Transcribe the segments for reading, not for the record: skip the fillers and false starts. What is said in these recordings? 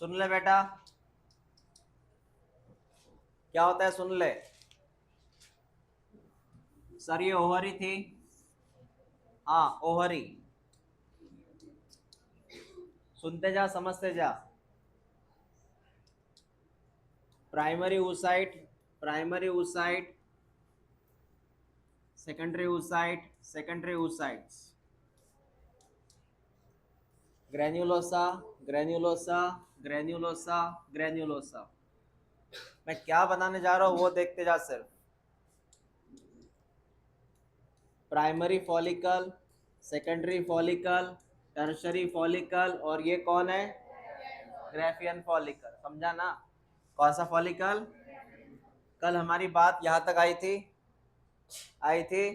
सुन ले बेटा, क्या होता है सुन ले। सर ये ओवरी थी। हाँ ओवरी। सुनते जा समझते जा। Primary oocyte, primary oocyte, secondary oocyte, secondary oocytes, granulosa, granulosa, granulosa, granulosa. मैं क्या बनाने जा रहा हूँ वो देखते जा सिर्फ। Primary follicle, secondary follicle, tertiary follicle, और ये कौन है? Graafian follicle. समझा ना? कौन सा फॉलिकल? कल हमारी बात यहाँ तक आई थी।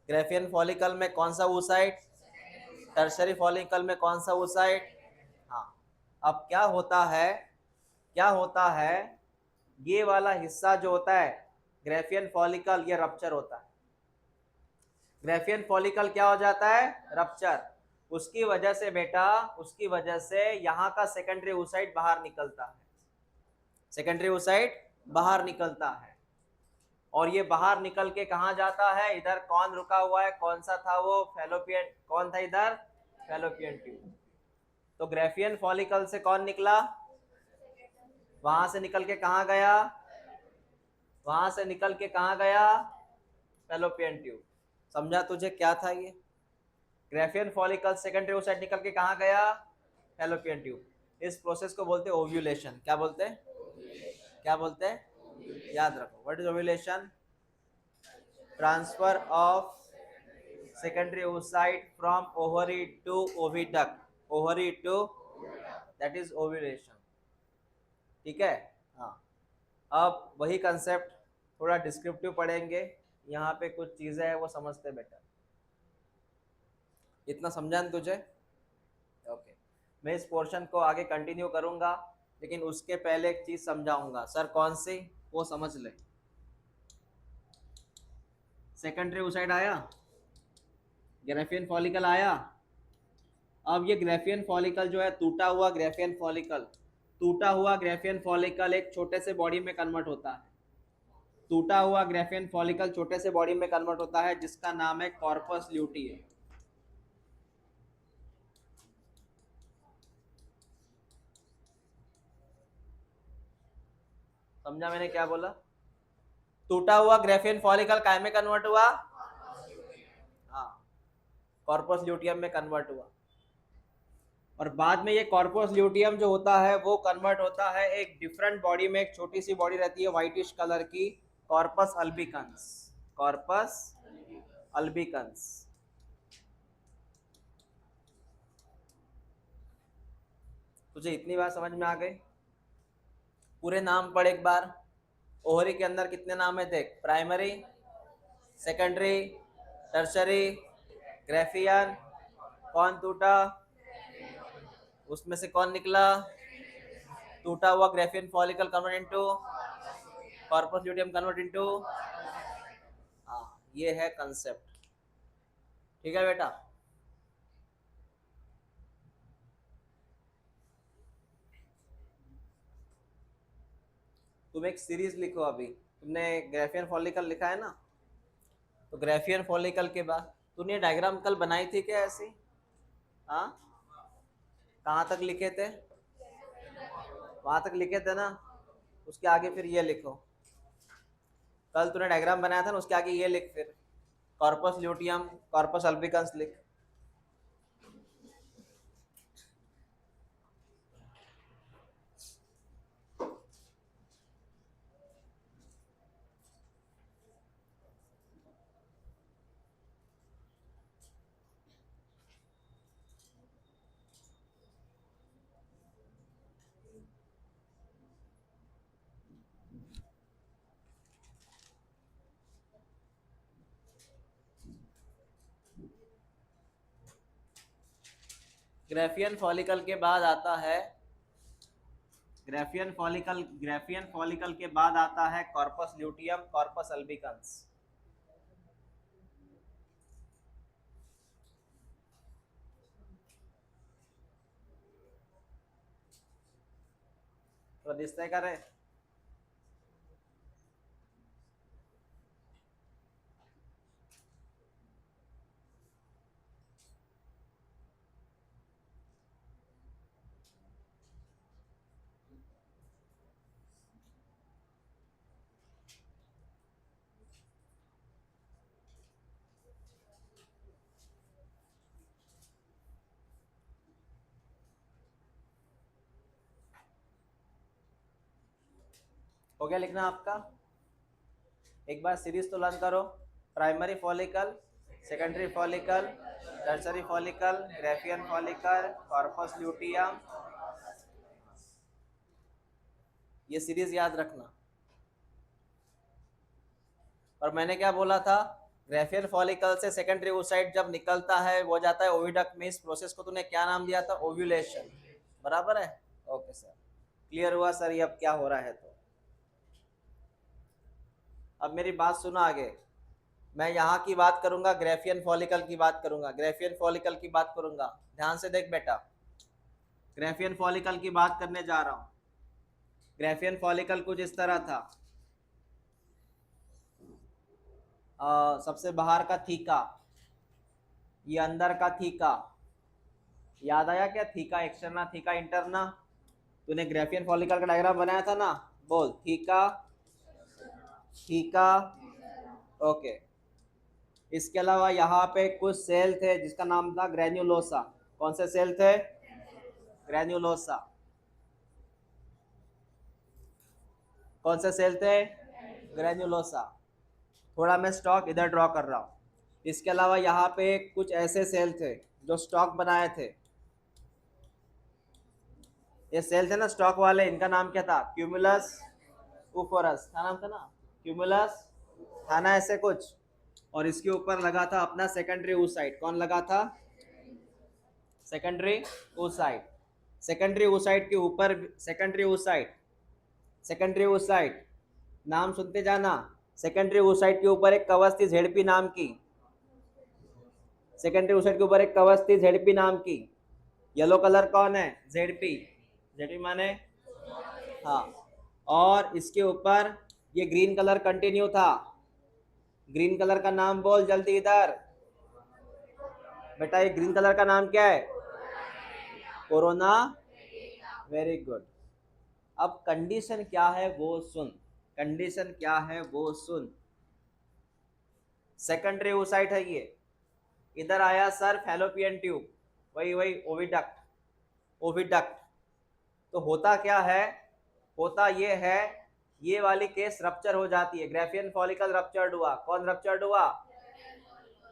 ग्रेफियन फॉलिकल में कौन सा oocyte? टर्शरी फॉलिकल में कौन सा oocyte? हाँ। अब क्या होता है, ये वाला हिस्सा जो होता है ग्रेफियन फॉलिकल, ये रप्चर होता है। ग्रेफियन फॉलिकल क्या हो जाता है? रप्चर। उसकी वजह से बेटा, उसकी वजह से यहाँ का सेकेंडरी oocyte बाहर निकलता है। सेकेंडरी oocyte बाहर निकलता है, और ये बाहर निकल के कहाँ जाता है? इधर कौन रुका हुआ है? कौन सा था वो? फैलोपियन। कौन था इधर? Fallopian tube. तो ग्रेफियन फॉलिकल से कौन निकला? वहां से निकल के कहाँ गया? वहां से निकल के कहाँ गया? Fallopian tube. समझा तुझे क्या था ये? ग्रेफियन फॉलिकल सेकेंडरी oocyte निकल के कहाँ गया? Fallopian tube. इस प्रोसेस को बोलते हैं ओव्यूलेशन। क्या बोलते हैं? क्या बोलते हैं? याद रखो, what is ovulation? Transfer of secondary oocyte from ovary to oviduct, ovary to, that is ovulation। ठीक है? हाँ। अब वही कंसेप्ट थोड़ा डिस्क्रिप्टिव पढ़ेंगे, यहाँ पे कुछ चीजें हैं वो समझते बेटा। इतना समझा न तुझे? ओके। मैं इस पोर्शन को आगे कंटिन्यू करूंगा, लेकिन उसके पहले एक चीज समझाऊंगा। सर कौन सी? वो समझ ले। सेकेंडरी oocyte आया, ग्रेफियन फॉलिकल आया। अब ये ग्रेफियन फॉलिकल जो है, टूटा हुआ ग्रेफियन फॉलिकल, टूटा हुआ ग्रेफियन फॉलिकल एक छोटे से बॉडी में कन्वर्ट होता है। टूटा हुआ ग्रेफियन फॉलिकल छोटे से बॉडी में कन्वर्ट होता है, जिसका नाम है कॉर्पस ल्यूटियम। समझा मैंने क्या बोला? टूटा हुआ ग्रेफियन फॉलिकल काय में कन्वर्ट हुआ? हाँ, कॉर्पस ल्यूटियम में कन्वर्ट हुआ। और बाद में ये कॉर्पस ल्यूटियम जो होता है वो कन्वर्ट होता है एक डिफरेंट बॉडी में। एक छोटी सी बॉडी रहती है व्हाइटिश कलर की, कॉर्पस अल्बिकन्स। Corpus albicans. तुझे इतनी बात समझ में आ गई? पूरे नाम पढ़ एक बार। ओहरी के अंदर कितने नाम है देख? Primary, secondary, tertiary, Graafian. कौन टूटा? उसमें से कौन निकला? टूटा हुआ Graafian follicle convert into corpus luteum, convert into. हाँ, ये है कंसेप्ट। ठीक है बेटा? तुम एक सीरीज लिखो। अभी तुमने ग्रेफियन फॉलिकल लिखा है ना, तो ग्रेफियन फॉलिकल के बाद तूने डायग्राम कल बनाई थी क्या ऐसी? हाँ, कहाँ तक लिखे थे? वहां तक लिखे थे ना? उसके आगे फिर ये लिखो। कल तूने डायग्राम बनाया था ना, उसके आगे ये लिख फिर। कॉर्पस ल्यूटियम, कॉर्पस अल्बिकन्स लिख। ग्रेफियन फॉलिकल के बाद आता है, ग्रेफियन फॉलिकल के बाद आता है कॉर्पस ल्यूटियम, कॉर्पस अल्बिकन्स। तो दिसतंय का रे? हो गया लिखना आपका? एक बार सीरीज तो लर्न करो। Primary follicle, secondary follicle, tertiary follicle, Graafian follicle, corpus luteum, ये सीरीज याद रखना। और मैंने क्या बोला था? ग्रेफियन फॉलिकल से सेकेंडरी oocyte जब निकलता है वो जाता है ओविडक्ट में। इस प्रोसेस को तूने क्या नाम दिया था? ओव्यूलेशन। बराबर है? ओके सर, क्लियर हुआ सर ये अब क्या हो रहा है? तो अब मेरी बात सुनो आगे। मैं यहाँ की बात करूंगा, ग्रेफियन फॉलिकल की बात करूंगा, ग्रेफियन फॉलिकल की बात करूंगा। ध्यान से देख बेटा, ग्रेफियन फॉलिकल की बात करने जा रहा हूं। ग्रेफियन फॉलिकल कुछ इस तरह था। सबसे बाहर का थीका, ये अंदर का थीका। याद आया क्या? Theca externa, theca interna. तूने ग्रेफियन फॉलिकल का डायग्राम बनाया था ना? बोल, थीका, थीका। ओके। इसके अलावा यहाँ पे कुछ सेल थे जिसका नाम था ग्रेन्युलोसा। कौन से सेल थे? ग्रेन्युलोसा। कौन से सेल थे? ग्रेन्युलोसा। थोड़ा मैं स्टॉक इधर ड्रॉ कर रहा हूँ। इसके अलावा यहाँ पे कुछ ऐसे सेल थे जो स्टॉक बनाए थे। ये सेल थे ना स्टॉक वाले, इनका नाम क्या था? क्यूमुलस उफोरस था नाम था ना? क्यूमुलस था ना ऐसे कुछ। और इसके ऊपर लगा था अपना सेकेंडरी oocyte। कौन लगा था? Secondary oocyte। सेकेंडरी oocyte के ऊपर, सेकेंडरी oocyte, सेकेंडरी oocyte नाम सुनते जाना। सेकेंडरी oocyte के ऊपर एक कवच थी झेडपी नाम की। सेकेंडरी oocyte के ऊपर एक कवच थी झेडपी नाम की। येलो कलर कौन है? झेडपी। झेडपी माने? हाँ। और इसके ऊपर ये ग्रीन कलर कंटिन्यू था। ग्रीन कलर का नाम बोल जल्दी इधर बेटा। ये ग्रीन कलर का नाम क्या है? कोरोना। Very good. अब कंडीशन क्या है वो सुन। कंडीशन क्या है वो सुन। सेकेंडरी oocyte है ये। इधर आया सर फैलोपियन ट्यूब, वही वही ओविडक्ट। ओविडक्ट। तो होता क्या है? होता ये है, ये वाली केस रप्चर हो जाती है। ग्रेफियन फॉलिकल रप्चर्ड हुआ। कौन रप्चर्ड हुआ?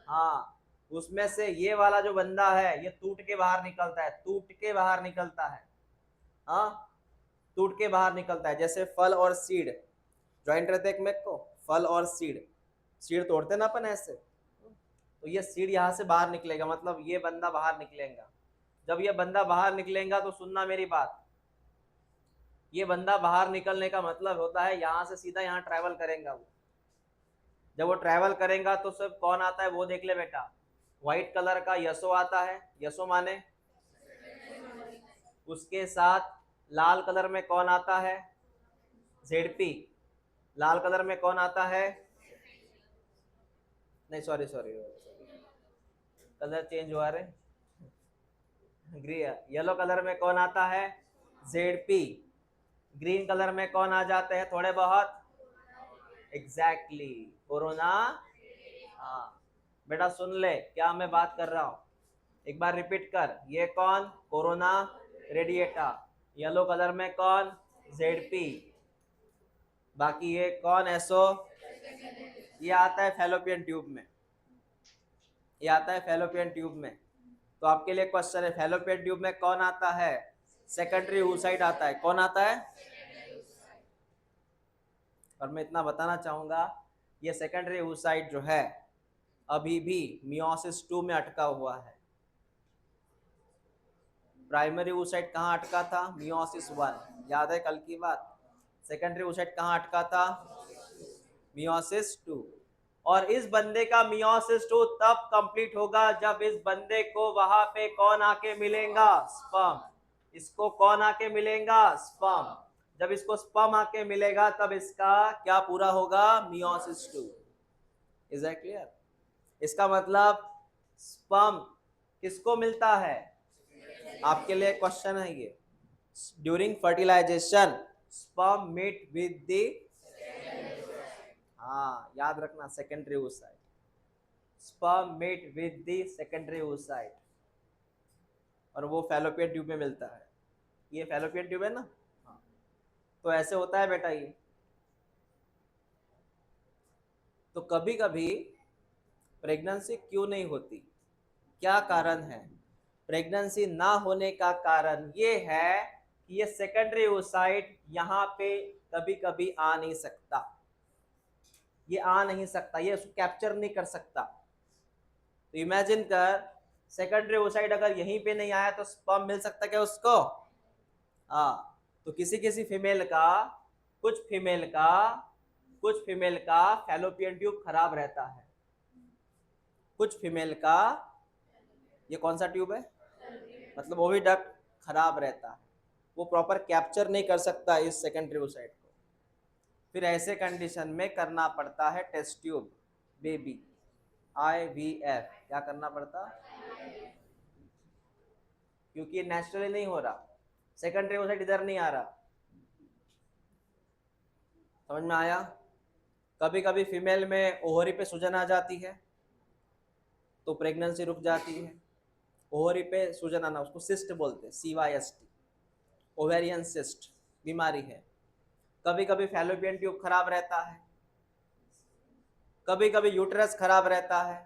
हाँ। उसमें से ये वाला जो बंदा है ये टूट के बाहर निकलता है। टूट के बाहर निकलता है। हाँ, टूट के बाहर निकलता है। जैसे फल और सीड ज्वाइंट रहते एक में को, फल और सीड। सीड तोड़ते ना अपन ऐसे, तो ये सीड यहाँ से बाहर निकलेगा, मतलब ये बंदा बाहर निकलेगा। जब ये बंदा बाहर निकलेगा तो सुनना मेरी बात, ये बंदा बाहर निकलने का मतलब होता है यहाँ से सीधा यहाँ ट्रैवल करेगा वो। जब वो ट्रैवल करेगा तो सब कौन आता है वो देख ले बेटा। व्हाइट कलर का यसो आता है। यसो माने? उसके साथ लाल कलर में कौन आता है? जेडपी। लाल कलर में कौन आता है? नहीं सॉरी सॉरी, कलर चेंज हुआ रे। येलो कलर में कौन आता है? जेडपी। ग्रीन कलर में कौन आ जाते हैं थोड़े बहुत? Exactly, corona. हाँ बेटा सुन ले क्या मैं बात कर रहा हूँ, एक बार रिपीट कर। ये कौन? Corona radiata. येलो कलर में कौन? जेडपी। बाकी ये कौन? एसओ। ये आता है फैलोपियन ट्यूब में। ये आता है फैलोपियन ट्यूब में। तो आपके लिए क्वेश्चन है, फैलोपियन ट्यूब में कौन आता है? सेकेंडरी oocyte आता है। कौन आता है? और मैं इतना बताना चाहूंगा, ये सेकेंडरी oocyte जो है अभी भी मियोसिस 2 में अटका हुआ है। प्राइमरी oocyte कहाँ अटका था? मियोसिस 1। याद है कल की बात? सेकेंडरी oocyte कहाँ अटका था? मियोसिस 2। और इस बंदे का मियोसिस 2 तब कंप्लीट होगा जब इस बंदे को वहां पे कौन आके मिलेगा? स्पर्म। इसको कौन आके मिलेगा? स्पर्म। जब इसको स्पर्म आके मिलेगा तब इसका क्या पूरा होगा, मियोसिस 2। Is that clear? इसका मतलब स्पर्म किसको मिलता है, आपके लिए क्वेश्चन है ये, during fertilization sperm meet with the, हाँ याद रखना, secondary oocyte, sperm meet with the secondary oocyte, और वो फैलोपियन ट्यूब में मिलता है। ये फैलोपियन ट्यूब है ना, हाँ। तो ऐसे होता है बेटा ये। तो कभी कभी प्रेगनेंसी क्यों नहीं होती, क्या कारण है? प्रेगनेंसी ना होने का कारण ये है कि ये सेकेंडरी oocyte यहाँ पे कभी कभी आ नहीं सकता, ये आ नहीं सकता, ये उसको कैप्चर नहीं कर सकता। तो इमेजिन कर, सेकेंडरी oocyte अगर यहीं पे नहीं आया तो स्पर्म मिल सकता क्या उसको? हाँ। तो किसी किसी फीमेल का, कुछ फीमेल का फैलोपियन ट्यूब खराब रहता है, कुछ फीमेल का, ये कौन सा ट्यूब है, मतलब ओविडक्ट खराब रहता है, वो प्रॉपर कैप्चर नहीं कर सकता इस सेकेंडरी oocyte को। फिर ऐसे कंडीशन में करना पड़ता है टेस्ट ट्यूब बेबी, IVF। क्या करना पड़ता, क्योंकि नेचुरली नहीं हो रहा, सेकेंडरी oocyte इधर नहीं आ रहा। समझ में आया? कभी कभी फीमेल में ओवरी पे सूजन आ जाती है तो प्रेगनेंसी रुक जाती है। ओवरी पे सूजन आना, उसको सिस्ट बोलते हैं, CYST, ओवेरियन सिस्ट बीमारी है। कभी कभी फैलोपियन ट्यूब खराब रहता है, कभी कभी यूट्रस खराब रहता है।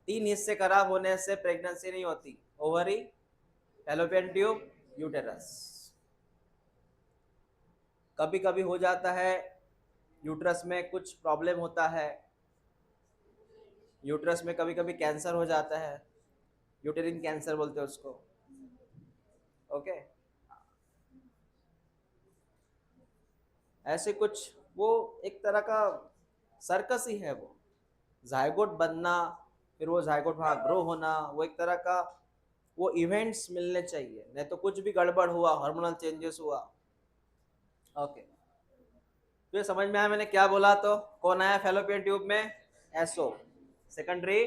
3 हिस्से खराब होने से प्रेगनेंसी नहीं होती, ओवरी, फैलोपियन ट्यूब, यूटेरस। कभी कभी हो जाता है यूट्रस में कुछ प्रॉब्लम होता है, यूट्रस में कभी कभी कैंसर हो जाता है, यूटेरिन कैंसर बोलते हैं उसको। ओके, ऐसे कुछ, वो एक तरह का सर्कस ही है वो, जायगोट बनना, फिर वो जायगोट वहाँ ग्रो होना, वो एक तरह का वो इवेंट्स मिलने चाहिए, नहीं तो कुछ भी गड़बड़ हुआ, हार्मोनल चेंजेस हुआ। ओके, तो ये समझ में आया मैंने क्या बोला? तो कौन आया फैलोपियन ट्यूब में? एसओ, सेकेंडरी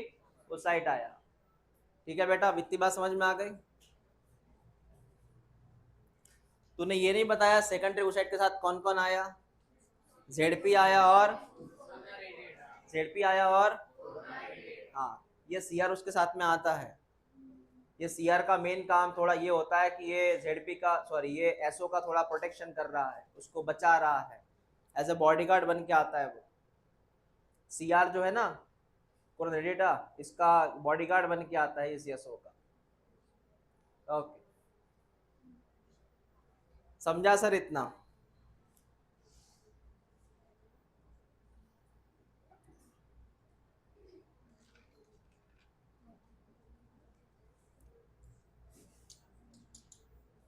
oocyte आया। ठीक है बेटा, इतनी बात समझ में आ गई? तूने ये नहीं बताया सेकेंडरी oocyte के साथ कौन कौन आया? ZP आया, और ZP आया, और हाँ, ये CR उसके साथ में आता है। ये CR का मेन काम थोड़ा ये होता है कि ये ZP का, सॉरी, ये SO का थोड़ा प्रोटेक्शन कर रहा है, उसको बचा रहा है, एज ए बॉडीगार्ड बन के आता है वो। CR जो है ना, कोरोनेडेटा, इसका बॉडीगार्ड बन के आता है इस SO का। ओके, समझा सर इतना?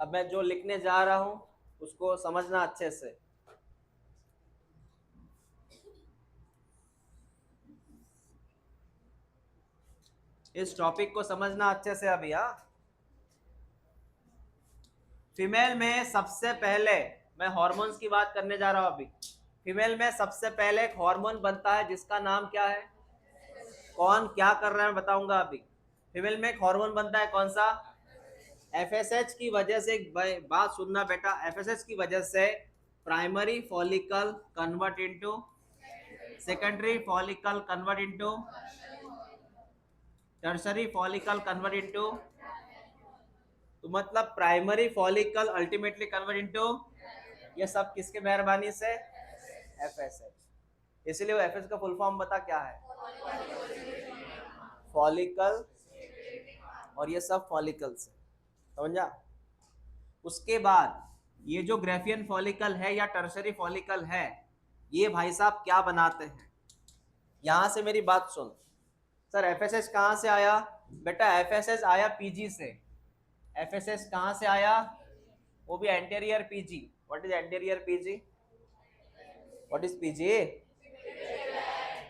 अब मैं जो लिखने जा रहा हूं उसको समझना अच्छे से। इस टॉपिक को समझना अच्छे से अभी। हाँ, फीमेल में सबसे पहले, मैं हार्मोन्स की बात करने जा रहा हूं अभी। फीमेल में सबसे पहले एक हार्मोन बनता है जिसका नाम क्या है? कौन क्या कर रहा है मैं बताऊंगा अभी। फीमेल में एक हार्मोन बनता है, कौन सा? FSH की वजह से, एक बात सुनना बेटा, FSH की वजह से primary follicle convert into secondary follicle convert into tertiary follicle convert into, तो मतलब primary follicle ultimately convert into, ये सब किसके मेहरबानी से? FSH। इसलिए वो FSH का फुल फॉर्म बता क्या है? फॉलिकल, और ये सब फॉलिकल से, समझा? उसके बाद ये जो ग्रेफियन फॉलिकल है या टर्शरी फॉलिकल है, ये भाई साहब क्या बनाते हैं? यहां से मेरी बात सुन। सर FSH कहां से आया? बेटा FSH आया PG से। FSH कहां से आया? वो भी anterior PG। What is anterior PG? What is PG?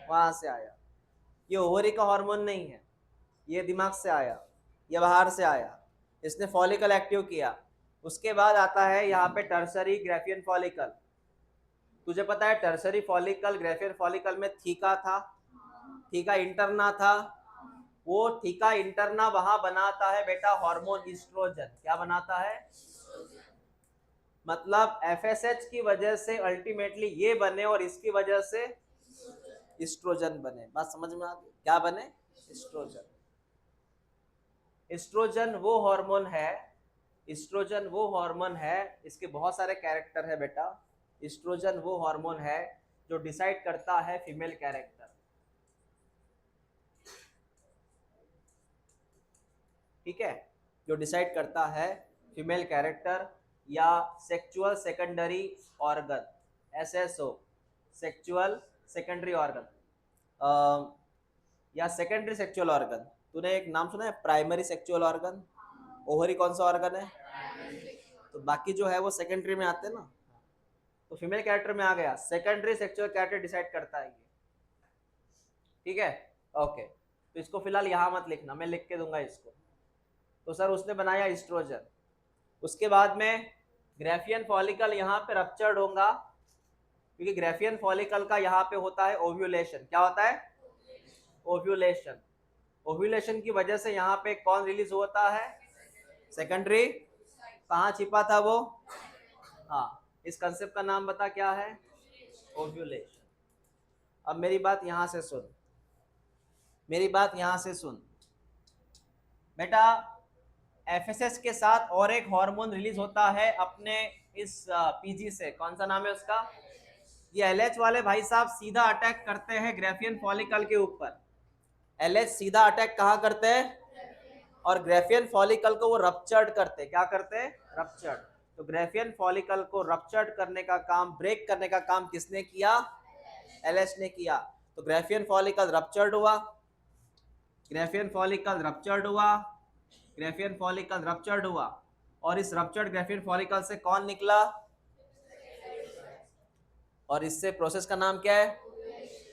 वहां से आया। ये ओवरी का हार्मोन नहीं है, ये दिमाग से आया, ये बाहर से आया, इसने फॉलिकल एक्टिव किया, उसके बाद आता है यहाँ पे टर्सरी ग्राफियन फॉलिकल। तुझे पता है टर्सरी फॉलिकल ग्राफियन फॉलिकल में थीका था, थीका इंटरना था। वो थीका इंटरना वहां बनाता है बेटा हार्मोन ईस्ट्रोजन। क्या बनाता है? मतलब एफएसएच की वजह से अल्टीमेटली ये बने और इसकी वजह से ईस्ट्रोजन बने। बात समझ में आ गई? क्या बने? ईस्ट्रोजन। ईस्ट्रोजन वो हार्मोन है, ईस्ट्रोजन वो हार्मोन है, इसके बहुत सारे कैरेक्टर है बेटा। ईस्ट्रोजन वो हार्मोन है जो डिसाइड करता है फीमेल कैरेक्टर। ठीक है, जो डिसाइड करता है फीमेल कैरेक्टर या sexual secondary organ, SSO, sexual secondary organ या सेकेंडरी सेक्सुअल ऑर्गन। तूने एक नाम सुना है प्राइमरी सेक्सुअल ऑर्गन? ओवरी कौन सा ऑर्गन है? तो बाकी जो है वो सेकेंडरी में आते हैं ना। तो फीमेल कैरेक्टर में आ गया, सेकेंडरी सेक्सुअल कैरेक्टर डिसाइड करता है ये। ठीक है, ओके। तो इसको फिलहाल यहाँ मत लिखना, मैं लिख के दूंगा इसको। तो सर उसने बनाया एस्ट्रोजन, उसके बाद में ग्राफियन फॉलिकल यहाँ पे रप्चर्ड होगा, क्योंकि ग्राफियन फॉलिकल का यहाँ पे होता है ओव्यूलेशन। क्या होता है? ओव्यूलेशन। ओव्यूलेशन की वजह से यहाँ पे कौन रिलीज होता है? सेकेंडरी। कहाँ छिपा था वो? हाँ, इस कंसेप्ट का नाम बता, क्या है? ओव्यूलेशन। अब मेरी बात यहाँ से सुन, मेरी बात यहाँ से सुन बेटा। एफएसएस के साथ और एक हार्मोन रिलीज होता है अपने इस पीजी से, कौन सा नाम है उसका? ये एलएच वाले भाई साहब सीधा अटैक करते हैं ग्राफियन फॉलिकल के ऊपर। एलएच सीधा अटैक कहाँ करते हैं? और ग्राफियन फॉलिकल को वो रप्चर्ड करते। क्या करते हैं? रप्चर्ड। तो ग्राफियन फॉलिकल को रप्चर्ड करने का काम, ब्रेक करने का काम किसने किया? एलएच ने किया। तो ग्राफियन फॉलिकल रप्चर्ड हुआ, ग्राफियन फॉलिकल रप्चर्ड हुआ, ग्राफियन फॉलिकल रप्चर्ड हुआ, और इस रप्चर्ड ग्राफियन फॉलिकल से कौन निकला? और इससे प्रोसेस का नाम क्या है?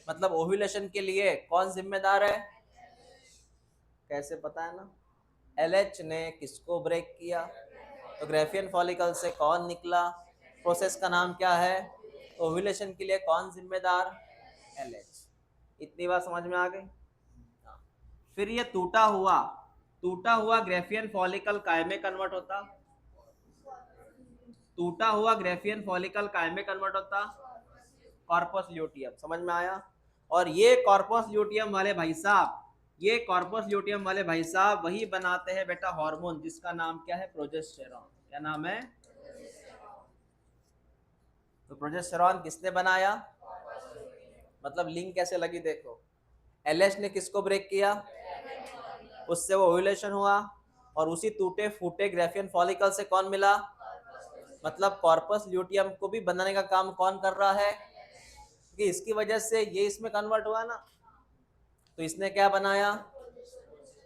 मतलब ओव्यूलेशन के लिए कौन जिम्मेदार है? कैसे पता है ना? एलएच ने किसको ब्रेक किया? तो ग्राफियन फॉलिकल से कौन निकला? प्रोसेस का नाम क्या है? ओव्यूलेशन के लिए कौन जिम्मेदार? एलएच। इतनी बात समझ में आ गई? फिर ये टूटा हुआ ग्राफियन फॉलिकल काय में कन्वर्ट होता? टूटा हुआ ग्राफियन फॉलिकल काय में कन्वर्ट होता? Corpus luteum. समझ में आया? और ये कॉर्पस ल्यूटियम वाले भाई साहब, ये कॉर्पस ल्यूटियम वाले भाई साहब वही बनाते हैं बेटा हार्मोन, जिसका नाम क्या है? प्रोजेस्टेरॉन। क्या नाम है? तो प्रोजेस्टेरॉन किसने बनाया? मतलब लिंक कैसे लगी देखो, एलएच ने किसको ब्रेक किया? उससे वो ओव्यूलेशन हुआ, और उसी टूटे फूटे ग्राफियन फॉलिकल से कौन मिला? मतलब कॉर्पस ल्यूटियम को भी बनाने का काम कौन कर रहा है? क्योंकि इसकी वजह से ये इसमें कन्वर्ट हुआ ना, तो इसने क्या बनाया?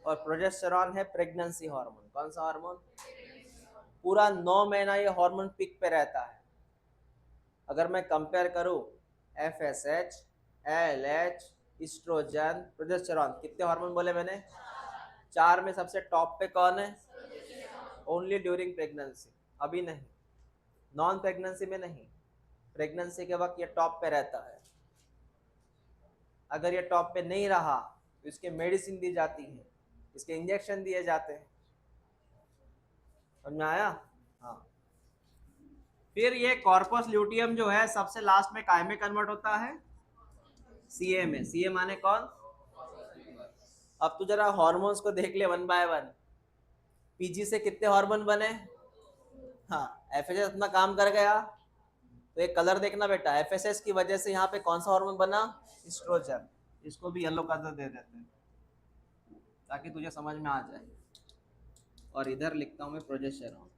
और प्रोजेस्टेरॉन है प्रेगनेंसी हार्मोन। कौन सा हार्मोन? पूरा 9 महीना ये हार्मोन पिक पे रहता है। अगर मैं कंपेयर करूं एफएसएच, एलएच, ईस्ट्रोजन, प्रोजेस्टेरॉन, कितने हार्मोन बोले मैंने? 4 में सबसे टॉप पे कौन है? ओनली ड्यूरिंग प्रेगनेंसी, अभी नहीं, नॉन प्रेगनेंसी में नहीं, प्रेगनेंसी के वक्त ये टॉप पे रहता है। अगर ये टॉप पे नहीं रहा तो इसके मेडिसिन दी जाती है, इसके इंजेक्शन दिए जाते हैं। समझ में आया? हाँ। फिर ये कॉर्पस ल्यूटियम जो है सबसे लास्ट में काय में कन्वर्ट होता है? सीए में। सीए माने कौन? अब तू जरा हार्मोन्स को देख ले वन बाय वन। पीजी से कितने हार्मोन बने? हाँ, एफएसएस अपना काम कर गया। तो एक कलर देखना बेटा, एफएसएस की वजह से यहाँ पे कौन सा हार्मोन बना? एस्ट्रोजन। इसको भी येलो कलर दे देते हैं ताकि तुझे समझ में आ जाए। और इधर लिखता हूँ मैं प्रोजेस्टेरॉन।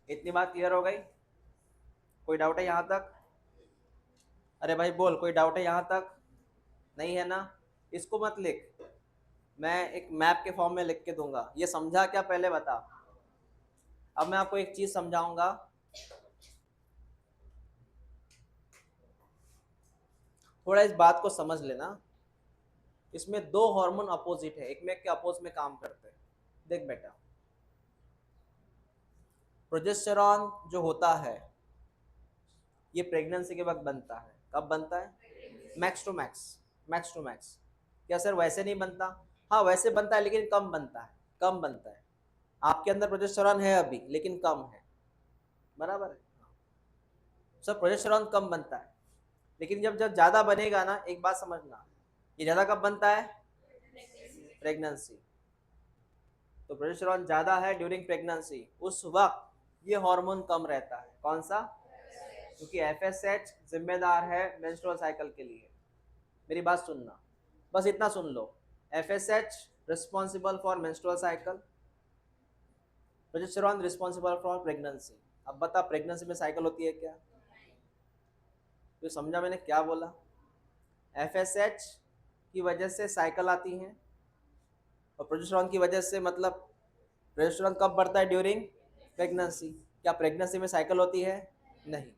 इतनी बात क्लियर हो गई? कोई डाउट है यहाँ तक? अरे भाई बोल, कोई डाउट है यहाँ तक? नहीं है ना? इसको मत लिख, मैं एक मैप के फॉर्म में लिख के दूंगा। ये समझा क्या पहले बता। अब मैं आपको एक चीज समझाऊंगा। थोड़ा इस बात को समझ लेना, इसमें दो हार्मोन अपोजिट है, एक में के अपोज में काम करते हैं। देख बेटा, प्रोजेस्टेरॉन जो होता है ये प्रेगनेंसी के वक्त बनता है। कब बनता है? Max to max, max to max. क्या सर वैसे नहीं बनता? हाँ वैसे बनता है लेकिन कम बनता है, कम बनता है। आपके अंदर प्रोजेस्टेरॉन है अभी लेकिन कम है, बराबर है सर, प्रोजेस्टेरॉन कम बनता है। लेकिन जब जब ज़्यादा बनेगा ना, एक बात समझना, ये ज़्यादा कब बनता है? प्रेगनेंसी। तो प्रोजेस्टेरॉन ज़्यादा है ड्यूरिंग प्रेगनेंसी, उस वक्त ये हार्मोन कम रहता है। कौन सा? क्योंकि एफएसएच जिम्मेदार है मेंस्ट्रुअल साइकिल के लिए। मेरी बात सुनना, बस इतना सुन लो, FSH responsible for menstrual cycle, progesterone responsible for pregnancy. अब बता प्रेगनेंसी में साइकिल होती है क्या? तो समझा मैंने क्या बोला? एफएसएच की वजह से साइकिल आती हैं और प्रोजेस्टेरॉन की वजह से, मतलब प्रोजेस्टेरॉन कब बढ़ता है? During pregnancy. क्या प्रेगनेंसी में साइकिल होती है? नहीं।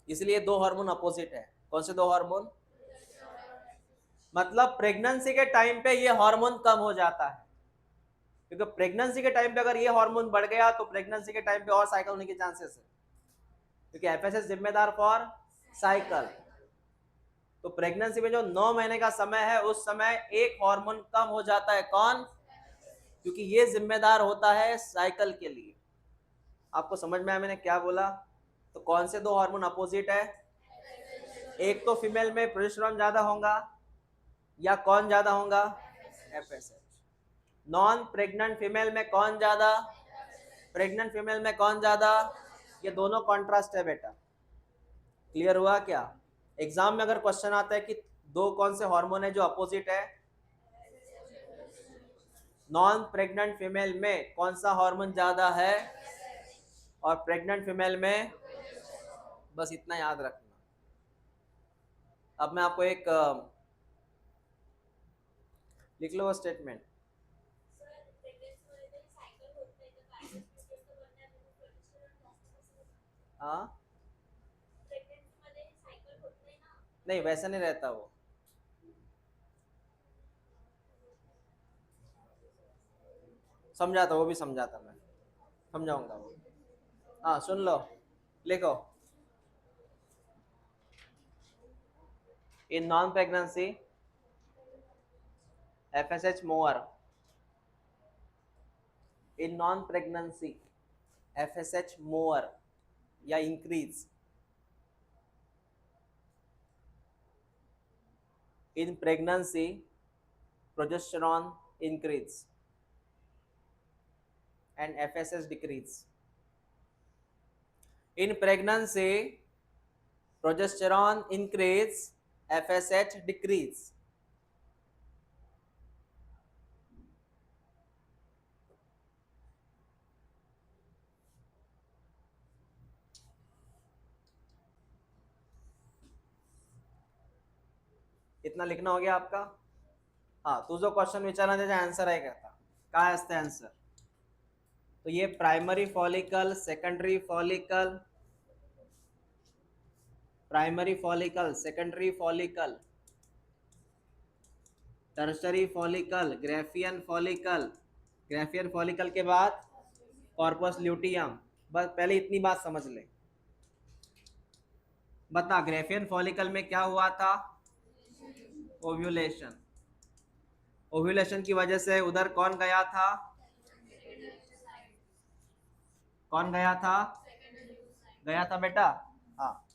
इसलिए दो हार्मोन अपोजिट है। कौन से दो हार्मोन? मतलब प्रेगनेंसी के टाइम पे ये हार्मोन कम हो जाता है, क्योंकि प्रेगनेंसी के टाइम पे अगर ये हार्मोन बढ़ गया तो प्रेगनेंसी के टाइम पे और साइकिल होने के चांसेस है, क्योंकि एफएसएच जिम्मेदार फॉर साइकिल। तो प्रेगनेंसी में जो 9 महीने का समय है, उस समय एक हार्मोन कम हो जाता है। कौन? क्योंकि ये जिम्मेदार होता है साइकिल के लिए। आपको समझ में आया मैंने क्या बोला? तो कौन से दो हार्मोन अपोजिट है? एक तो फीमेल में प्रोजेस्टेरॉन ज्यादा होगा, या कौन ज्यादा होगा? एफएसएच। नॉन प्रेग्नेंट फीमेल में कौन ज्यादा? प्रेग्नेंट फीमेल में कौन ज्यादा? ये दोनों कॉन्ट्रास्ट है बेटा। क्लियर हुआ क्या? एग्जाम में अगर क्वेश्चन आता है कि दो कौन से हार्मोन है जो अपोजिट है, नॉन प्रेग्नेंट फीमेल में कौन सा हार्मोन ज्यादा है और प्रेग्नेंट फीमेल में, बस इतना याद रखना। अब मैं आपको एक लिख लो स्टेटमेंट। हाँ नहीं वैसा नहीं रहता वो, समझाता, वो भी समझाता, मैं समझाऊंगा वो। हाँ सुन लो, लिखो। In non pregnancy FSH more, in non pregnancy FSH more या increase, in pregnancy progesterone increase and FSH decrease. In pregnancy, progesterone increase, FSH decrease. इतना लिखना हो गया आपका? हाँ, तू जो क्वेश्चन विचारना त्याचा आंसर आहे का? काय असते आंसर? तो ये primary follicle, secondary follicle, primary follicle, secondary follicle, tertiary follicle, Graafian follicle, Graafian follicle के बाद कॉर्पस ल्यूटियम। बस पहले इतनी बात समझ ले। बता ग्रेफियन फॉलिकल में क्या हुआ था? ओव्यूलेशन। ओव्यूलेशन की वजह से उधर कौन गया था? कौन गया था? गया था बेटा। हाँ,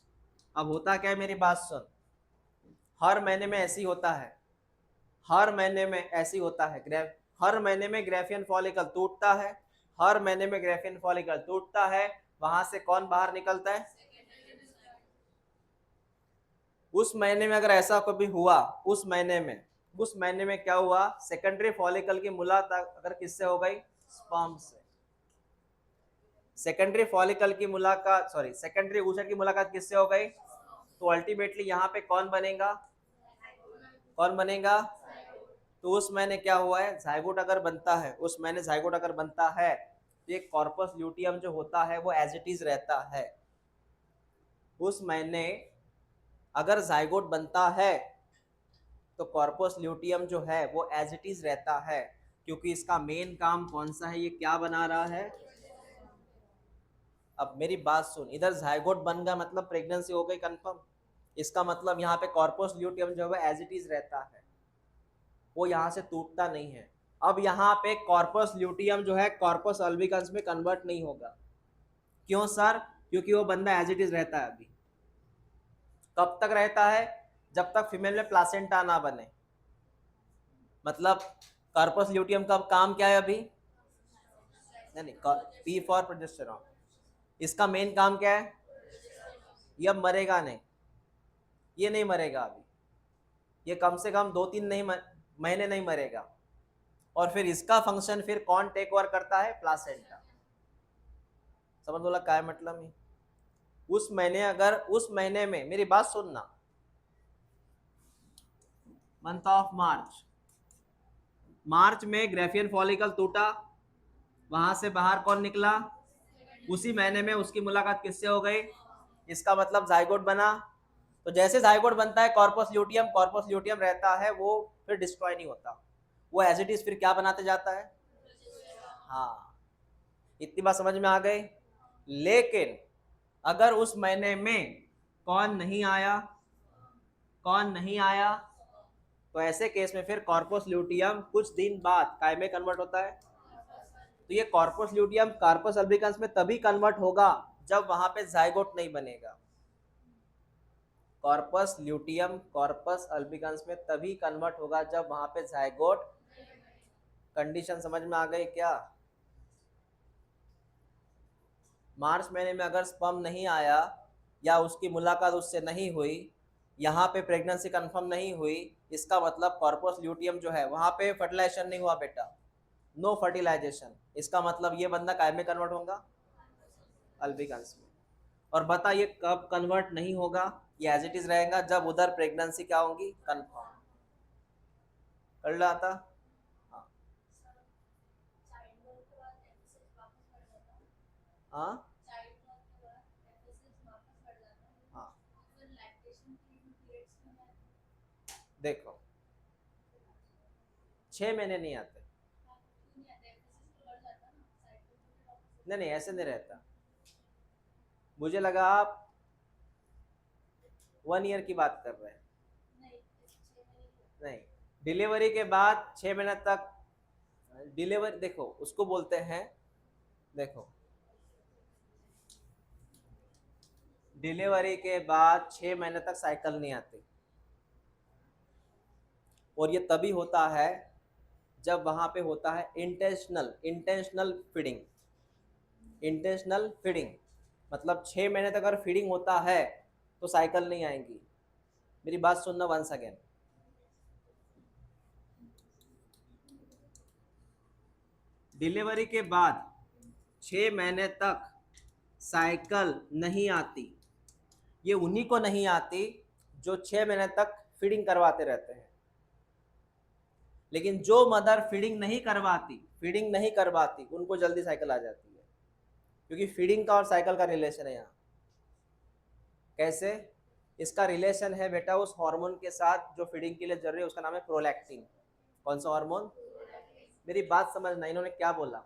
अब होता क्या है, मेरी बात सुन। हर महीने में ऐसी होता है, हर महीने में ऐसी होता है, हर महीने में ग्रेफियन फॉलिकल टूटता है, हर महीने में ग्रेफियन फॉलिकल टूटता है। वहां से कौन बाहर निकलता है? उस महीने में अगर ऐसा कभी हुआ, उस महीने में क्या हुआ? सेकेंडरी फॉलिकल की मुलाकात अगर किससे हो गई? स्पर्म से। सेकेंडरी फॉलिकल की मुलाकात, सॉरी सेकेंडरी ऊतक की मुलाकात किससे हो गई? तो अल्टीमेटली यहाँ पे कौन बनेगा? कौन बनेगा? तो उस महीने क्या हुआ है? जाइगोट अगर बनता है, उस महीने जाइगोट अगर बनता है, ये कॉर्पस ल्यूटियम जो होता है वो एज इट इज रहता है। उस महीने अगर जाइगोट बनता है तो कॉर्पस ल्यूटियम जो है वो एज इट इज रहता है, क्योंकि इसका मेन काम कौन सा है, ये क्या बना रहा है। अब मेरी बात सुन, इधर जाइगोट बन गया मतलब प्रेगनेंसी हो गई कंफर्म। इसका मतलब यहाँ पे कॉर्पस ल्यूटियम जो है एज इट इज रहता है, वो यहाँ से टूटता नहीं है। अब यहाँ पे कॉर्पस ल्यूटियम जो है कॉर्पस अल्बिकन्स में कन्वर्ट नहीं होगा। क्यों सर? क्योंकि वो बंदा एज इट इज रहता है अभी। कब तक रहता है? जब तक फीमेल में प्लासेंटा ना बने। मतलब कॉर्पस ल्यूटियम का काम क्या है अभी? नहीं, पी फॉर प्रोजेस्टेरॉन। इसका मेन काम क्या है? ये अब मरेगा नहीं, ये नहीं मरेगा अभी, ये कम से कम 2-3 नहीं महीने नहीं मरेगा। और फिर इसका फंक्शन फिर कौन टेक ओवर करता है? प्लासेंटा। समझ लो क्या है मतलब ही। उस महीने, अगर उस महीने में, मेरी बात सुनना, मंथ ऑफ मार्च, मार्च में ग्रेफियन फॉलिकल टूटा, वहां से बाहर कौन निकला? उसी महीने में उसकी मुलाकात किससे हो गई? इसका मतलब जाइगोट बना। तो जैसे जाइगोट बनता है कॉर्पस ल्यूटियम रहता है, वो फिर डिस्ट्रॉय नहीं होता, वो एज इट इज फिर क्या बनाते जाता है। हाँ, इतनी बात समझ में आ गई। लेकिन अगर उस महीने में कौन नहीं आया, कौन नहीं आया, तो ऐसे केस में फिर कॉर्पस ल्यूटियम कुछ दिन बाद काय में कन्वर्ट होता है। तो ये कॉर्पस ल्यूटियम कार्पस अल्बिकन्स में तभी कन्वर्ट होगा जब वहां पे जाइगोट नहीं बनेगा। कॉर्पस ल्यूटियम कॉर्पस अल्बिकन्स में तभी कन्वर्ट होगा जब वहां पे जाइगोट। कंडीशन समझ में आ गई क्या? मार्च महीने में अगर स्पर्म नहीं आया या उसकी मुलाकात उससे नहीं हुई, यहाँ पे प्रेगनेंसी कंफर्म नहीं हुई, इसका मतलब कॉर्पस ल्यूटियम जो है वहां पे फर्टिलाइजेशन नहीं हुआ बेटा, नो फर्टिलाइजेशन। इसका मतलब ये बंदा काय में कन्वर्ट होगा? अल्बिकन्स में। और बता ये कब कन्वर्ट नहीं होगा? ये एज इट इज रहेगा जब उधर प्रेगनेंसी क्या होगी? कंफर्म। कर रहा था। हाँ। हाँ। हाँ। देखो, 6 महीने नहीं आते। नहीं नहीं, ऐसे नहीं रहता। मुझे लगा आप 1 ईयर की बात कर रहे हैं। नहीं, डिलीवरी के बाद 6 महीने तक। डिलीवरी देखो उसको बोलते हैं, देखो डिलीवरी के बाद 6 महीने तक साइकिल नहीं आती, और ये तभी होता है जब वहां पे होता है इंटेंशनल फीडिंग। इंटेंशनल फीडिंग मतलब 6 महीने तक अगर फीडिंग होता है तो साइकिल नहीं आएंगी। मेरी बात सुनना वंस अगेन। डिलीवरी के बाद 6 महीने तक साइकिल नहीं आती, ये उन्हीं को नहीं आती जो 6 महीने तक फीडिंग करवाते रहते हैं। लेकिन जो मदर फीडिंग नहीं करवाती उनको जल्दी साइकिल आ जाती है, क्योंकि फीडिंग का और साइकिल का रिलेशन है यहाँ। कैसे? इसका रिलेशन है बेटा उस हार्मोन के साथ जो फीडिंग के लिए जरूरी है, उसका नाम है प्रोलैक्टिन। कौन सा हार्मोन? मेरी बात समझना, इन्होंने क्या बोला।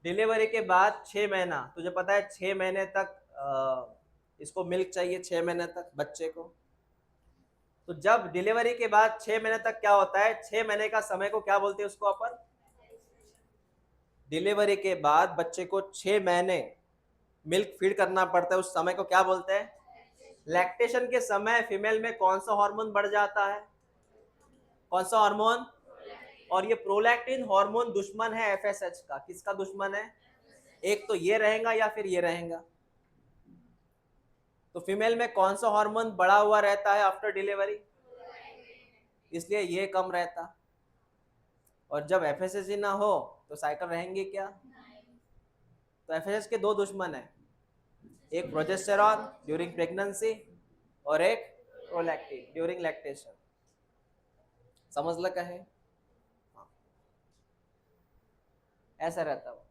डिलीवरी के बाद 6 महीना, तुझे पता है 6 महीने तक इसको मिल्क चाहिए, 6 महीने तक बच्चे को। तो जब डिलीवरी के बाद 6 महीने तक क्या होता है, 6 महीने का समय को क्या बोलते हैं उसको अपन? डिलीवरी के बाद बच्चे को 6 महीने मिल्क फीड करना पड़ता है, उस समय को क्या बोलते हैं? लैक्टेशन के समय फीमेल में कौन सा हार्मोन बढ़ जाता है? कौन सा हार्मोन? और ये प्रोलैक्टिन हार्मोन दुश्मन है एफएसएच का। किसका दुश्मन है? एक तो ये रहेगा या फिर ये रहेगा। तो फीमेल में कौन सा हार्मोन बढ़ा हुआ रहता है आफ्टर डिलीवरी? इसलिए ये कम रहता। और जब एफएसएच ना हो तो साइकिल रहेंगे क्या? तो एफएसएच के दो दुश्मन है, एक प्रोजेस्टेरॉन ड्यूरिंग प्रेगनेंसी और एक प्रोलैक्टिन ड्यूरिंग लैक्टेशन। समझ लगा है? हाँ, ऐसा रहता है।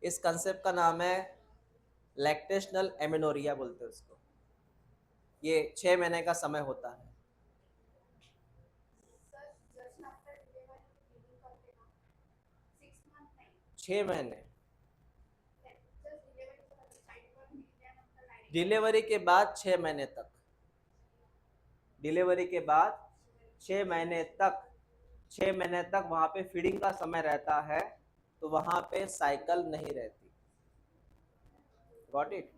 इस कंसेप्ट का नाम है लैक्टेशनल एमेनोरिया बोलते हैं उसको। ये 6 महीने का समय होता है। 6 महीने डिलीवरी के बाद 6 महीने तक, डिलीवरी के बाद 6 महीने तक, 6 महीने तक वहां पे फीडिंग का समय रहता है, तो वहां पे साइकिल नहीं रहती। Got it?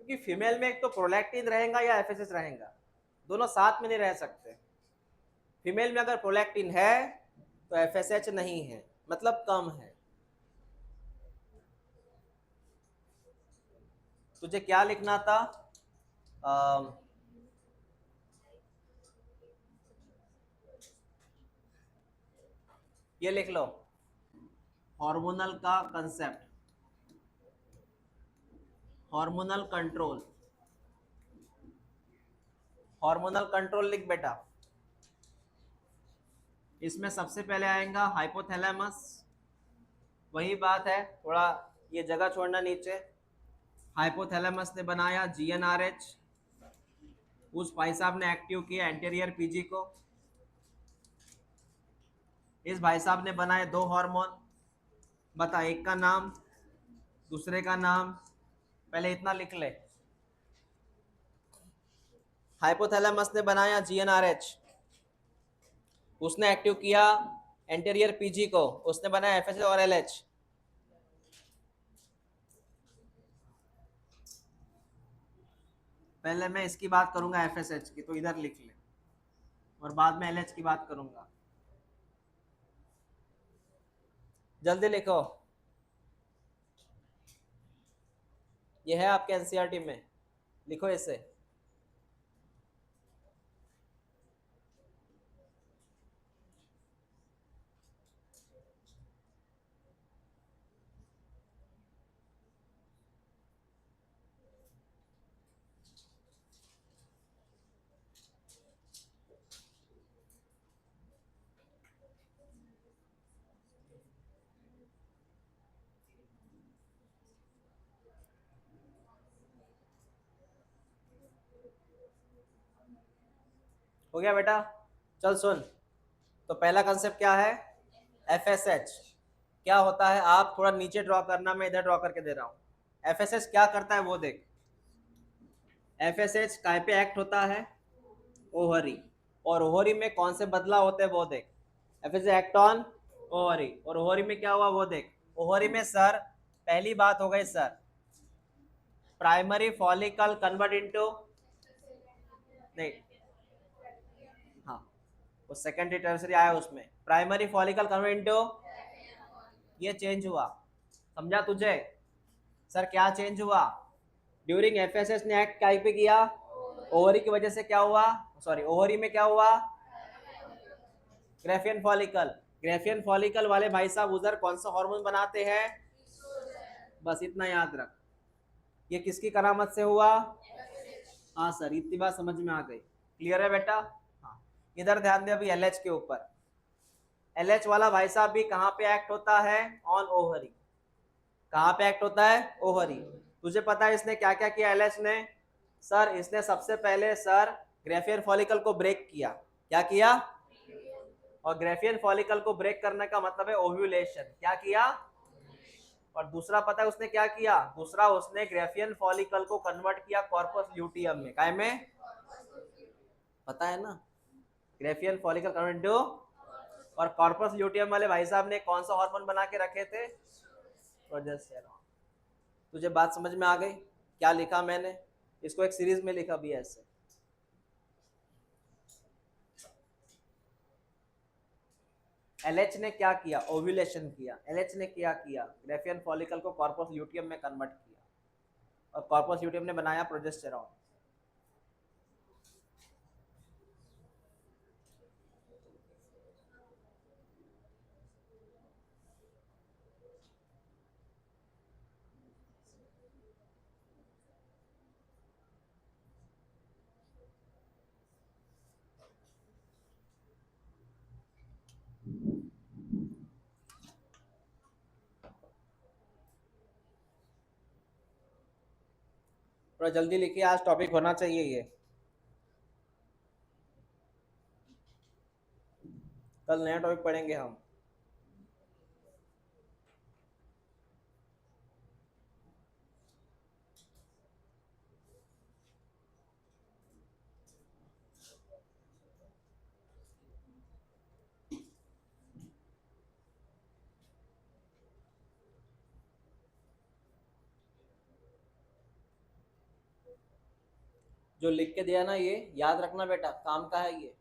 क्योंकि फीमेल में एक तो प्रोलैक्टिन रहेगा या एफएसएच रहेगा, दोनों साथ में नहीं रह सकते। फीमेल में अगर प्रोलैक्टिन है तो एफएसएच नहीं है, मतलब कम है। तुझे क्या लिखना था? अम, ये लिख लो, हार्मोनल का concept, hormonal control. Hormonal control लिख बेटा। इसमें सबसे पहले आएगा हाइपोथैलेमस। वही बात है, थोड़ा ये जगह छोड़ना नीचे। हाइपोथैलेमस ने बनाया जीएनआरएच, उस भाई साहब ने एक्टिव किया एंटीरियर पीजी को। इस भाई साहब ने बनाए दो हार्मोन। बता एक का नाम, दूसरे का नाम, पहले इतना लिख ले। हाइपोथैलेमस ने बनाया जीएनआरएच, उसने एक्टिव किया एंटीरियर पीजी को, उसने बनाया एफएसएच और एलएच। पहले मैं इसकी बात करूंगा एफएसएच की, तो इधर लिख ले, और बाद में एलएच की बात करूंगा। जल्दी लिखो, ये है आपके एनसीईआरटी में, लिखो इसे। हो गया बेटा? चल सुन, तो पहला कंसेप्ट क्या है? एफएसएच क्या होता है, आप थोड़ा नीचे ड्रॉ करना, मैं इधर ड्रॉ करके दे रहा हूँ। एफएसएच क्या करता है वो देख। एफएसएच काय पे एक्ट होता है? ओवरी। और ओवरी में कौन से बदलाव होते हैं वो देख। एफएसएच एक्ट ऑन ओवरी, और ओवरी में क्या हुआ वो देख। ओवरी में सर पहली बात हो गई sir, primary follicle convert into, नहीं हाँ, वो सेकेंडरी टर्सरी आया उसमें, प्राइमरी फॉलिकल कन्वर्ट इनटू, ये चेंज हुआ। समझा तुझे? सर क्या चेंज हुआ? ड्यूरिंग एफएसएस ने एक्ट काय पे किया? ओवरी की वजह से क्या हुआ, सॉरी ओवरी में क्या हुआ? Graafian follicle. ग्रेफियन फॉलिकल वाले भाई साहब उधर कौन सा हार्मोन बनाते हैं? बस इतना याद रख। ये किसकी करामत से हुआ? हाँ सर, इतनी बात समझ में आ गई। क्लियर है बेटा? हाँ, इधर ध्यान दे अभी एलएच के ऊपर। एलएच वाला भाई साहब भी कहाँ पे एक्ट होता है? On ovary. कहाँ पे एक्ट होता है? ओवरी। तुझे पता है इसने क्या क्या किया एलएच ने? सर इसने सबसे पहले सर ग्रेफियन फॉलिकल को ब्रेक किया। क्या किया? और ग्रेफियन फॉलिकल को ब्रेक करने का मतलब है ओव्यूलेशन। क्या किया? और दूसरा पता है उसने क्या किया? दूसरा उसने ग्रेफियन फॉलिकल को कन्वर्ट किया कॉर्पस ल्यूटियम में। काय में? पता है ना, ग्रेफियन फॉलिकल कन्वर्ट टू, और कॉर्पस ल्यूटियम वाले भाई साहब ने कौन सा हार्मोन बना के रखे थे? प्रोजेस्टेरॉन। तुझे बात समझ में आ गई? क्या लिखा मैंने इसको, एक सीरीज में लिखा भी ऐसे। एलएच ने क्या किया? ओव्यूलेशन किया। एलएच ने क्या किया? ग्रेफियन फॉलिकल को कॉर्पस ल्यूटियम में कन्वर्ट किया, और कॉर्पस ल्यूटियम ने बनाया प्रोजेस्टेरॉन। थोड़ा जल्दी लिखिए, आज टॉपिक होना चाहिए ये। कल नया टॉपिक पढ़ेंगे हम। जो लिख के दिया ना, ये याद रखना बेटा, काम का है ये।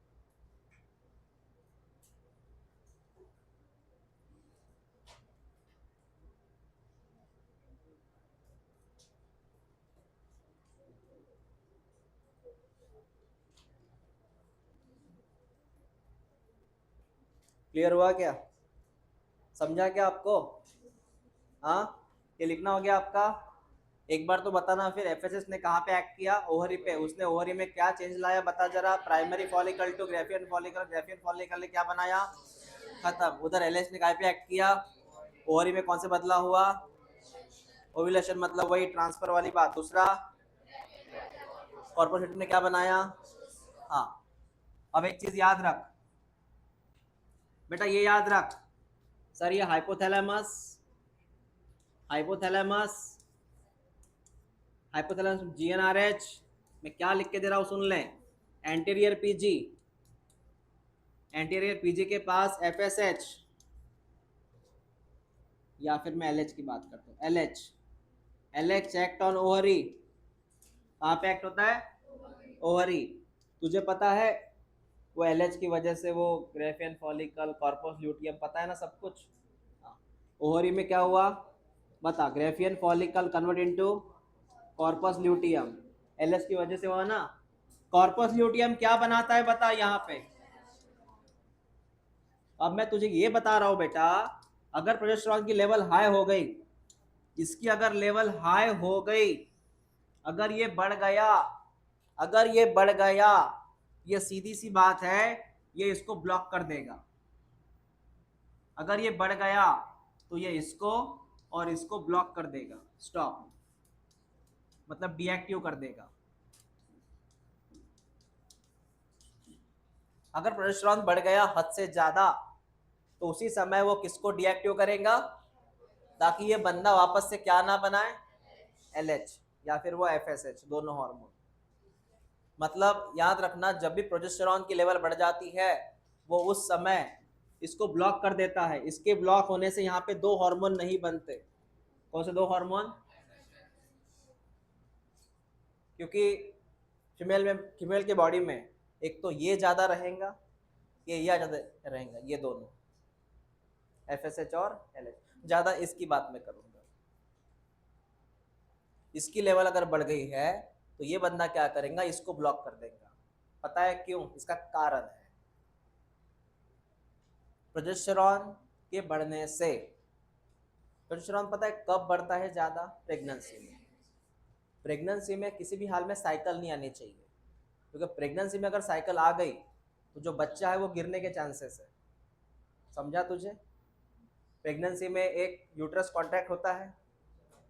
क्लियर हुआ क्या? समझा क्या आपको? हाँ, ये लिखना हो गया आपका। एक बार तो बताना फिर, एफएसएस ने कहाँ पे एक्ट किया? ओवरी पे। उसने ओवरी में क्या चेंज लाया बता जरा। Primary follicle to Graafian follicle, Graafian follicle ने क्या बनाया? खत्म। उधर एलएच ने कहाँ पे एक्ट किया? ओवरी में। कौन से बदला हुआ? ओव्यूलेशन, मतलब वही ट्रांसफर वाली बात। दूसरा, कॉर्पोरेट ने क्या बनाया? हाँ। अब एक चीज याद रख बेटा, ये याद रख सर, ये हाइपोथैलेमस, हाइपोथैलेमस, हाइपोथैलेमस जीएनआरएच मैं क्या लिख के दे रहा हूँ सुन लें। एंटीरियर पीजी, एंटीरियर पीजी के पास एफएसएच, या फिर मैं एलएच की बात करता हूँ, LH. LH act on ovary. कहाँ पे एक्ट होता है? ओवरी। तुझे पता है वो एलएच की वजह से वो ग्रेफियन फॉलिकल, कॉर्पस ल्यूटियम, पता है ना सब कुछ। ओवरी में क्या हुआ बता? Graafian follicle convert into corpus luteum, LH की वजह से हुआ ना। कॉर्पस ल्यूटियम क्या बनाता है बता यहाँ पे। अब मैं तुझे ये बता रहा हूँ बेटा, अगर प्रोजेस्टेरॉन की लेवल हाई हो गई, इसकी अगर लेवल हाई हो गई, अगर ये बढ़ गया, अगर ये बढ़ गया, ये सीधी सी बात है, ये इसको ब्लॉक कर देगा। अगर ये बढ़ गया तो ये इसको और इसको ब्लॉक कर देगा, स्टॉप, मतलब डीएक्टिव कर देगा। अगर प्रोजेस्टेरॉन बढ़ गया हद से ज्यादा, तो उसी समय वो किसको डीएक्टिव करेगा? ताकि ये बंदा वापस से क्या ना बनाए? एलएच या फिर वो एफएसएच, दोनों हार्मोन। मतलब याद रखना, जब भी प्रोजेस्टेरॉन की लेवल बढ़ जाती है, वो उस समय इसको ब्लॉक कर देता है। इसके ब्लॉक होने से यहाँ पे दो हार्मोन नहीं बनते। कौन से दो हार्मोन? क्योंकि फीमेल के बॉडी में एक तो ये ज्यादा रहेगा, ये ज्यादा रहेगा, ये दोनों एफएसएच और एलएच। ज्यादा इसकी बात मैं करूंगा। इसकी लेवल अगर बढ़ गई है तो ये बंदा क्या करेगा? इसको ब्लॉक कर देगा। पता है क्यों? इसका कारण है प्रोजेस्टेरॉन के बढ़ने से। प्रोजेस्टेरॉन पता है कब बढ़ता है ज्यादा? प्रेगनेंसी में। प्रेगनेंसी में किसी भी हाल में साइकिल नहीं आनी चाहिए, क्योंकि प्रेगनेंसी में अगर साइकिल आ गई तो जो बच्चा है वो गिरने के चांसेस है। समझा तुझे? प्रेगनेंसी में एक यूट्रस कॉन्ट्रैक्ट होता है,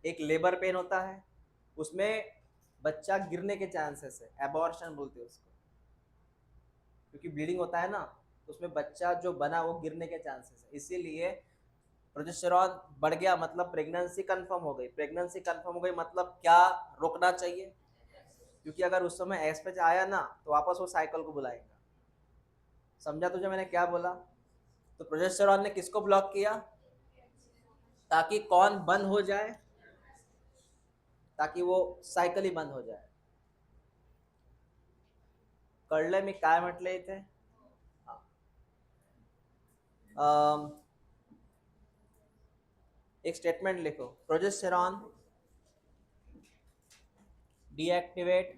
एक लेबर पेन होता है, उसमें बच्चा गिरने के चांसेस है, एबॉर्शन बोलते हैं उसको, क्योंकि ब्लीडिंग होता है ना, तो उसमें बच्चा जो बना वो गिरने के चांसेस है। इसीलिए प्रोजेस्टेरॉन बढ़ गया मतलब प्रेगनेंसी कंफर्म हो गई। प्रेगनेंसी कंफर्म हो गई मतलब क्या? रोकना चाहिए, क्योंकि अगर उस समय एस्पेच आया ना तो वापस वो साइकिल को बुलाएगा। समझा तुझे मैंने क्या बोला? तो प्रोजेस्टेरॉन ने किसको ब्लॉक किया? ताकि कौन बंद हो जाए? ताकि वो सायकल ही बंद हो जाए। कळलं मी काय म्हटले इथे? एक स्टेटमेंट लिखो, progesterone deactivate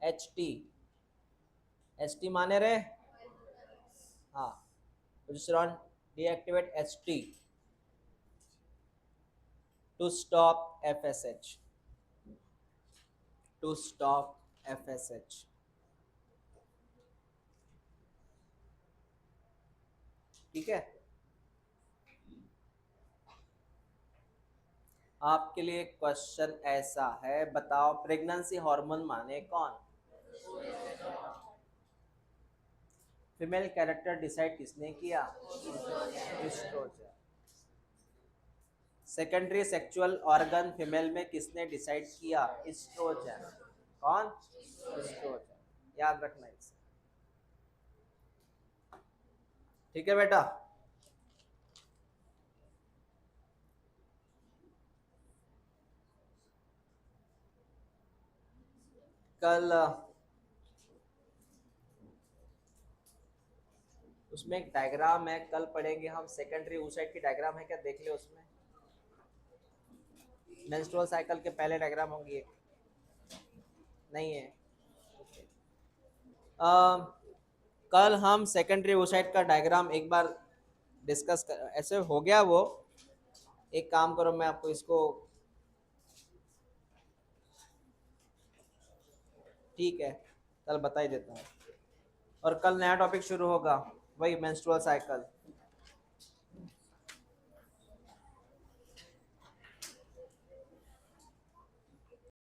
H T. H T माने रे? हाँ, progesterone deactivate H T to stop FSH, to stop FSH. ठीक है? आपके लिए क्वेश्चन ऐसा है, बताओ प्रेगनेंसी हार्मोन माने कौन? फीमेल कैरेक्टर डिसाइड किसने किया? Estrogen. Secondary sexual organ female में किसने डिसाइड किया? एस्ट्रोजन। कौन? एस्ट्रोजन। याद रखना इसे। ठीक है बेटा। कल उसमें एक डायग्राम है, कल पढ़ेंगे हम। सेकेंडरी oocyte की डायग्राम है क्या? देख ले उसमें मेंस्ट्रुअल साइकिल के पहले डायग्राम होंगी एक, नहीं है? कल हम सेकेंडरी oocyte का डायग्राम एक बार डिस्कस कर, ऐसे हो गया वो। एक काम करो, मैं आपको इसको, ठीक है, कल बता ही देता हूँ। और कल नया टॉपिक शुरू होगा, वही मेंस्ट्रुअल साइकिल।